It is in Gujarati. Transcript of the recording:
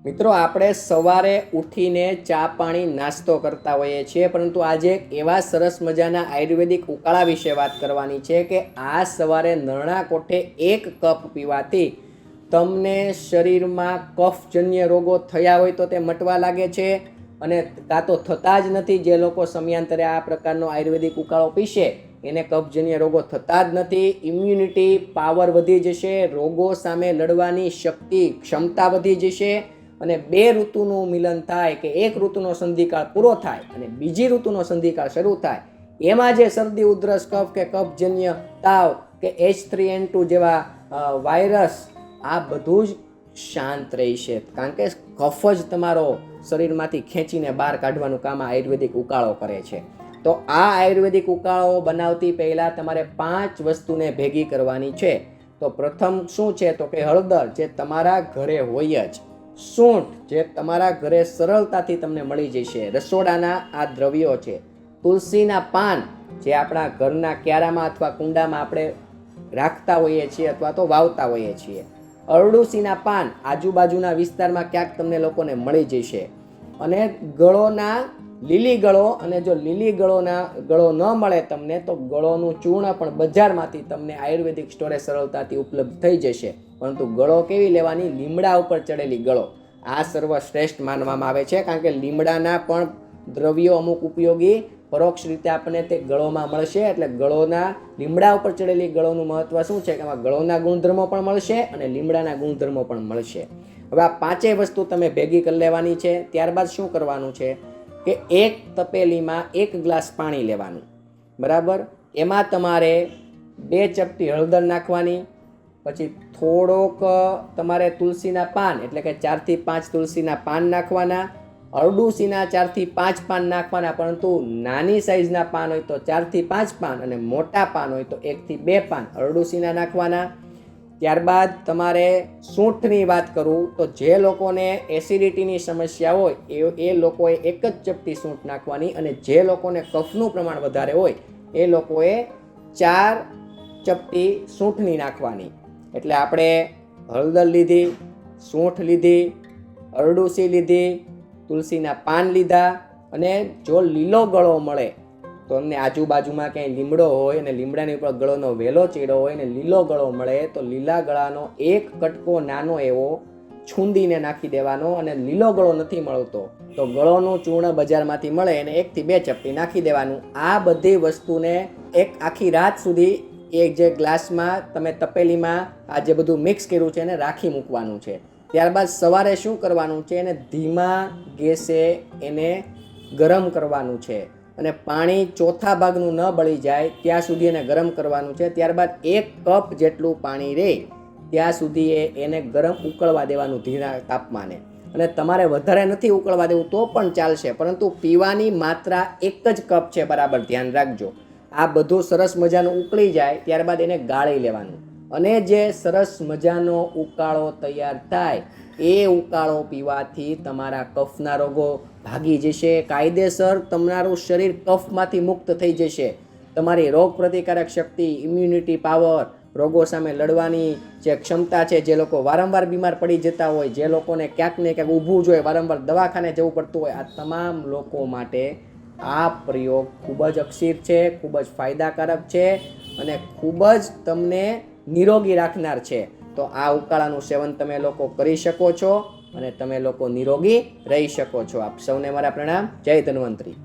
મિત્રો, આપણે સવારે ઉઠીને ચા પાણી નાસ્તો કરતા હોઈએ છીએ, પરંતુ આજે એક એવા સરસ મજાના આયુર્વેદિક ઉકાળા વિશે વાત કરવાની છે કે આ સવારે નરણા કોઠે 1 કપ પીવાથી તમને શરીરમાં કફજન્ય રોગો થયા હોય તો તે મટવા લાગે છે, અને કાં તો થતા જ નથી. જે લોકો સમયાંતરે આ પ્રકારનો આયુર્વેદિક ઉકાળો પીશે એને કફજન્ય રોગો થતા જ નથી. ઇમ્યુનિટી પાવર વધી જશે, રોગો સામે લડવાની ક્ષમતા વધી જશે, અને 2 ઋતુનું મિલન થાય કે એક ઋતુનો સંધિકાળ પૂરો થાય અને બીજી ઋતુનો સંધિકાળ શરૂ થાય, એમાં જે શરદી ઉધરસ કફ કે કફજન્ય તાવ કે H3N2 જેવા વાયરસ આ બધું જ શાંત રહેશે, કારણ કે કફ જ તમારો શરીરમાંથી ખેંચીને બહાર કાઢવાનું કામ આયુર્વેદિક ઉકાળો કરે છે. તો આ આયુર્વેદિક ઉકાળો બનાવતી પહેલાં તમારે 5 વસ્તુને ભેગી કરવાની છે. તો પ્રથમ શું છે તો કે હળદર, જે તમારા ઘરે હોય જ. સૂંઠ, જે તમારા ઘરે સરળતાથી તમને મળી જશે, રસોડાના આ દ્રવ્યો છે. તુલસીના પાન, જે આપણા ઘરના ક્યારામાં અથવા કુંડામાં આપણે રાખતા હોઈએ છીએ અથવા તો વાવતા હોઈએ છીએ. અરડુસીના પાન આજુબાજુના વિસ્તારમાં ક્યાંક તમને લોકોને મળી જશે. અને ગળોના લીલી ગળો, અને જો લીલી ગળો ન મળે તમને તો ગળોનું ચૂર્ણ પણ બજારમાંથી તમને આયુર્વેદિક સ્ટોરે સરળતાથી ઉપલબ્ધ થઈ જશે. પરંતુ ગળો કેવી લેવાની? લીમડા ઉપર ચડેલી ગળો. આ સર્વશ્રેષ્ઠ માનવામાં આવે છે, કારણ કે લીમડાના પણ દ્રવ્યો અમુક ઉપયોગી પરોક્ષ રીતે આપણને તે ગળોમાં મળશે. એટલે લીમડા ઉપર ચડેલી ગળોનું મહત્વ શું છે કે આમાં ગળોના ગુણધર્મો પણ મળશે અને લીમડાના ગુણધર્મો પણ મળશે. હવે આ 5 વસ્તુ તમે ભેગી કરી લેવાની છે. ત્યારબાદ શું કરવાનું છે કે એક તપેલીમાં 1 ગ્લાસ પાણી લેવાનું, બરાબર. એમાં તમારે 2 ચપટી હળદર નાખવાની, પછી થોડોક તમારે તુલસીના પાન એટલે કે 4 થી 5 તુલસીના પાન નાખવાના. અરડુસીના 4 થી 5 પાન નાખવાના, પરંતુ નાની સાઈઝના પાન હોય તો 4 થી 5 પાન અને મોટા પાન હોય તો 1 થી 2 પાન અરડુસીના નાખવાના. ત્યારબાદ તમારે સૂંઠની વાત કરું તો જે લોકોને એસિડિટીની સમસ્યા હોય એ લોકોએ 1 જ ચપટી સૂંઠ નાખવાની, અને જે લોકોને કફનું પ્રમાણ વધારે હોય એ લોકોએ 4 ચપટી સૂંઠની નાખવાની. એટલે આપણે હળદર લીધી, સૂંઠ લીધી, અરડુસી લીધી, તુલસીના પાન લીધા, અને જો લીલો ગળો મળે તો અમને આજુબાજુમાં ક્યાંય લીમડો હોય અને લીમડાની ઉપર ગળોનો વેલો ચીડો હોય અને લીલો ગળો મળે તો લીલા ગળાનો 1 કટકો નાનો એવો છૂંદીને નાખી દેવાનો. અને લીલો ગળો નથી મળતો તો ગળોનું ચૂર્ણ બજારમાંથી મળે એને 1 થી 2 ચપટી નાખી દેવાનું. આ બધી વસ્તુને એક આખી રાત સુધી એક જે ગ્લાસમાં તમે તપેલીમાં આ જે બધું મિક્સ કર્યું છે એને રાખી મૂકવાનું છે. ત્યારબાદ સવારે શું કરવાનું છે, એને ધીમા ગેસે એને ગરમ કરવાનું છે, અને પાણી ચોથા ભાગનું ન બળી જાય ત્યાં સુધી એને ગરમ કરવાનું છે. ત્યારબાદ 1 કપ જેટલું પાણી રહે ત્યાં સુધી એને ગરમ ઉકળવા દેવાનું ધીરા તાપમાને. અને તમારે વધારે નથી ઉકળવા દેવું તો પણ ચાલશે, પરંતુ પીવાની માત્રા 1 જ કપ છે, બરાબર ધ્યાન રાખજો. આ બધું સરસ મજાનું ઉકળી જાય ત્યારબાદ એને ગાળી લેવાનું, અને જે સરસ મજાનો ઉકાળો તૈયાર થાય એ ઉકાળો પીવાથી તમારા કફના રોગો ભાગી જશે. કાયદેસર તમારું શરીર કફમાંથી મુક્ત થઈ જશે. તમારી રોગ પ્રતિકારક શક્તિ, ઇમ્યુનિટી પાવર, રોગો સામે લડવાની જે ક્ષમતા છે, જે લોકો વારંવાર બીમાર પડી જતા હોય, જે લોકોને ક્યાંક ને ક્યાંક ઊભું જોઈએ, વારંવાર દવાખાને જવું પડતું હોય, આ તમામ લોકો માટે આ પ્રયોગ ખૂબ જ અક્ષીર છે, ખૂબ જ ફાયદાકારક છે અને ખૂબ જ તમને નિરોગી રાખનાર છે. તો આ ઉકાળાનું સેવન તમે લોકો કરી શકો છો અને તમે લોકો નિરોગી રહી શકો છો. આપ સૌને મારા પ્રણામ. જય ધન્વંતરી.